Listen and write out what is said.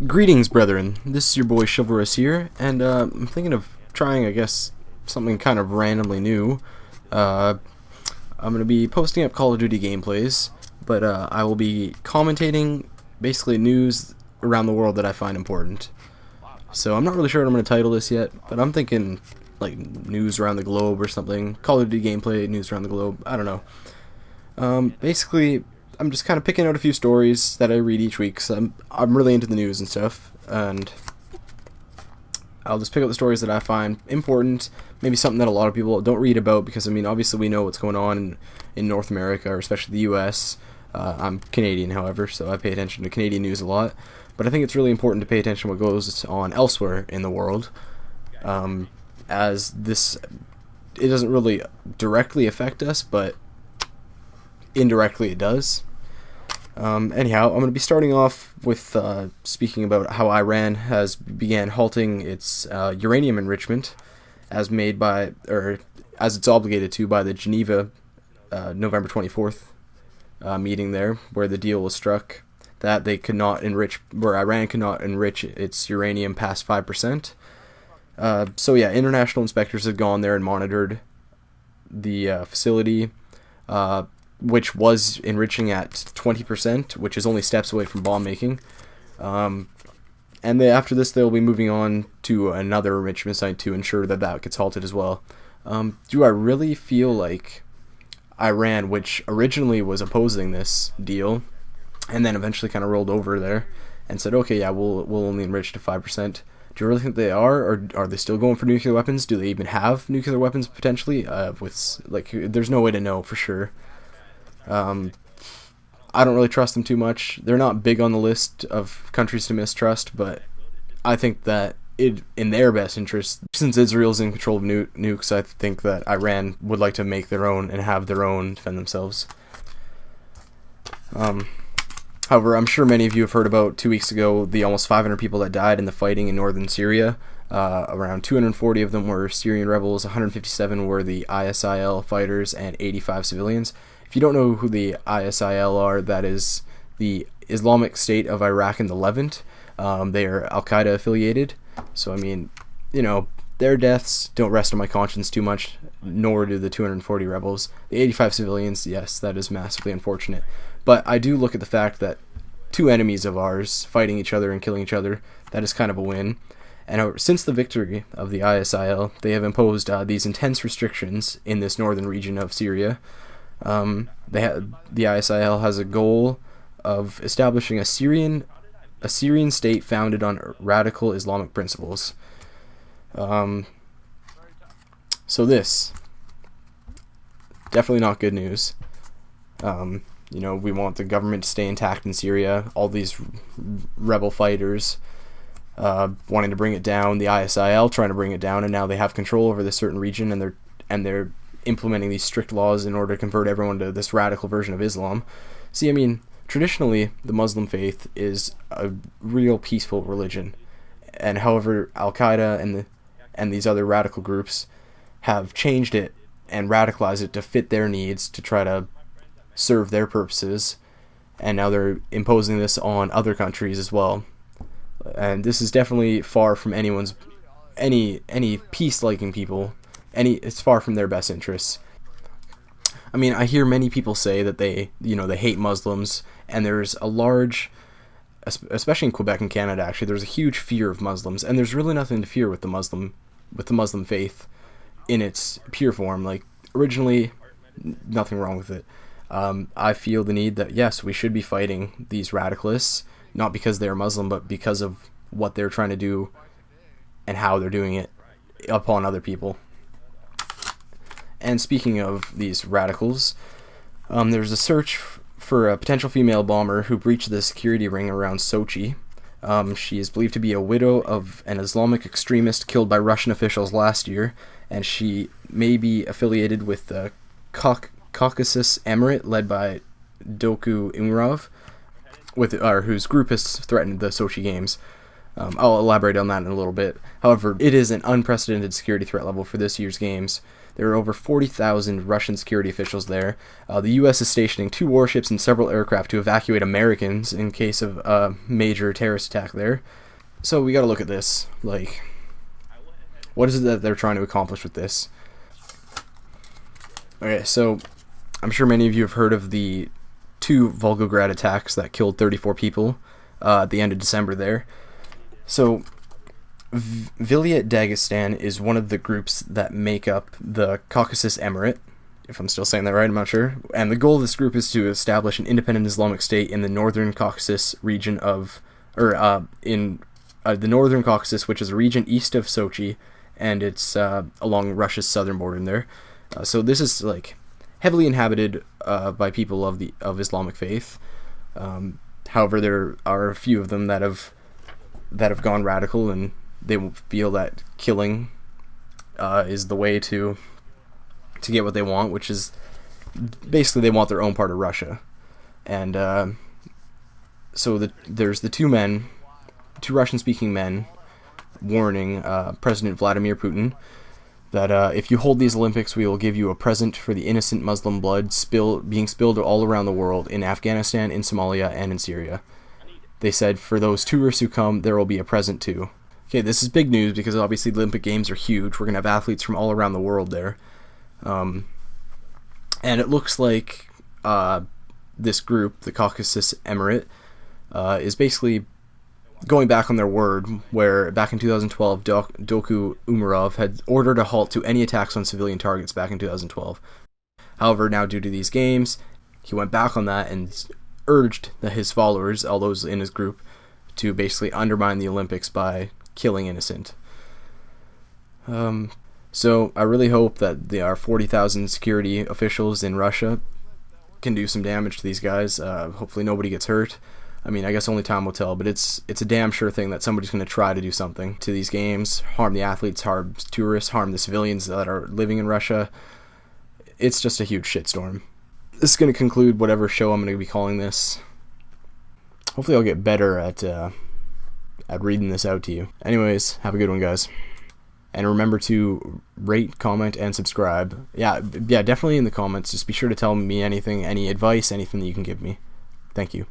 Greetings, brethren. This is your boy Chivalrous here, and I'm thinking of trying, I guess, something kind of randomly new. I'm going to be posting up Call of Duty gameplays, but I will be commentating basically news around the world that I find important. So I'm not really sure what I'm going to title this yet, but I'm thinking like news around the globe or something. Call of Duty gameplay, news around the globe. I don't know. Basically, I'm just kind of picking out a few stories that I read each week, so I'm really into the news and stuff, and I'll just pick out the stories that I find important, maybe something that a lot of people don't read about, because, I mean, obviously we know what's going on in North America, or especially the U.S. I'm Canadian, however, so I pay attention to Canadian news a lot, but I think it's really important to pay attention to what goes on elsewhere in the world, as it doesn't really directly affect us, but indirectly it does. Anyhow, I'm going to be starting off with speaking about how Iran has began halting its uranium enrichment as made by, or as it's obligated to by the Geneva November 24th meeting there, where the deal was struck that they could not enrich, where Iran could not enrich its uranium past 5%. So yeah, international inspectors have gone there and monitored the facility, which was enriching at 20%, which is only steps away from bomb making. And after this, they'll be moving on to another enrichment site to ensure that that gets halted as well. Do I really feel like Iran, which originally was opposing this deal, and then eventually kind of rolled over there and said, okay, yeah, we'll only enrich to 5%. Do you really think they are, or are they still going for nuclear weapons? Do they even have nuclear weapons potentially? There's no way to know for sure. I don't really trust them too much. They're not big on the list of countries to mistrust, but I think that in their best interest, since Israel's in control of nukes, I think that Iran would like to make their own and have their own defend themselves. However, I'm sure many of you have heard about 2 weeks ago the almost 500 people that died in the fighting in northern Syria. Around 240 of them were Syrian rebels, 157 were the ISIL fighters, and 85 civilians. If you don't know who the ISIL are, that is the Islamic State of Iraq and the Levant. They are Al-Qaeda affiliated. So, I mean, their deaths don't rest on my conscience too much, nor do the 240 rebels. The 85 civilians, yes, that is massively unfortunate. But I do look at the fact that two enemies of ours fighting each other and killing each other, that is kind of a win. And since the victory of the ISIL, they have imposed these intense restrictions in this northern region of Syria. The ISIL has a goal of establishing a Syrian state founded on radical Islamic principles. So this definitely not good news. We want the government to stay intact in Syria. All these rebel fighters wanting to bring it down, the ISIL trying to bring it down, and now they have control over this certain region, and they're implementing these strict laws in order to convert everyone to this radical version of Islam. See, I mean, traditionally, the Muslim faith is a real peaceful religion, and however, Al-Qaeda and these other radical groups have changed it and radicalized it to fit their needs to try to serve their purposes, and now they're imposing this on other countries as well. And this is definitely far from any peace-liking people. It's far from their best interests. I mean, I hear many people say that they hate Muslims, and there's a large, especially in Quebec and Canada, actually, there's a huge fear of Muslims, and there's really nothing to fear with the Muslim faith in its pure form. Like, originally, nothing wrong with it. I feel the need that, yes, we should be fighting these radicalists, not because they're Muslim, but because of what they're trying to do and how they're doing it upon other people. And speaking of these radicals, there's a search for a potential female bomber who breached the security ring around Sochi. She is believed to be a widow of an Islamic extremist killed by Russian officials last year, and she may be affiliated with the Caucasus Emirate led by Doku Umarov, whose group has threatened the Sochi Games. I'll elaborate on that in a little bit. However, it is an unprecedented security threat level for this year's games. There are over 40,000 Russian security officials there. The U.S. is stationing 2 warships and several aircraft to evacuate Americans in case of a major terrorist attack there. So we gotta look at this. Like, what is it that they're trying to accomplish with this? Okay, so I'm sure many of you have heard of the 2 Volgograd attacks that killed 34 people at the end of December there. So Vilayet Dagestan is one of the groups that make up the Caucasus Emirate, if I'm still saying that right, I'm not sure. And the goal of this group is to establish an independent Islamic state in the northern Caucasus region of, the northern Caucasus, which is a region east of Sochi, and it's along Russia's southern border there. So this is like heavily inhabited by people of Islamic faith. However, there are a few of them that have gone radical, and they feel that killing is the way to get what they want, which is basically they want their own part of Russia. And so there's the 2 Russian-speaking men warning President Vladimir Putin that if you hold these Olympics, we will give you a present for the innocent Muslim blood being spilled all around the world, in Afghanistan, in Somalia, and in Syria. They said, for those tourists who come, there will be a present too. Okay, this is big news because obviously the Olympic Games are huge. We're going to have athletes from all around the world there. And it looks like this group, the Caucasus Emirate, is basically going back on their word, where back in 2012, Doku Umarov had ordered a halt to any attacks on civilian targets back in 2012. However, now due to these games, he went back on that and urged his followers, all those in his group, to basically undermine the Olympics by killing innocent. So I really hope that our 40,000 security officials in Russia can do some damage to these guys. Hopefully nobody gets hurt. I mean, I guess only time will tell, but it's a damn sure thing that somebody's going to try to do something to these games, harm the athletes, harm tourists, harm the civilians that are living in Russia. It's just a huge shitstorm. This is going to conclude whatever show I'm going to be calling this. Hopefully I'll get better at reading this out to you. Anyways, have a good one, guys. And remember to rate, comment, and subscribe. Yeah, definitely in the comments. Just be sure to tell me anything, any advice, anything that you can give me. Thank you.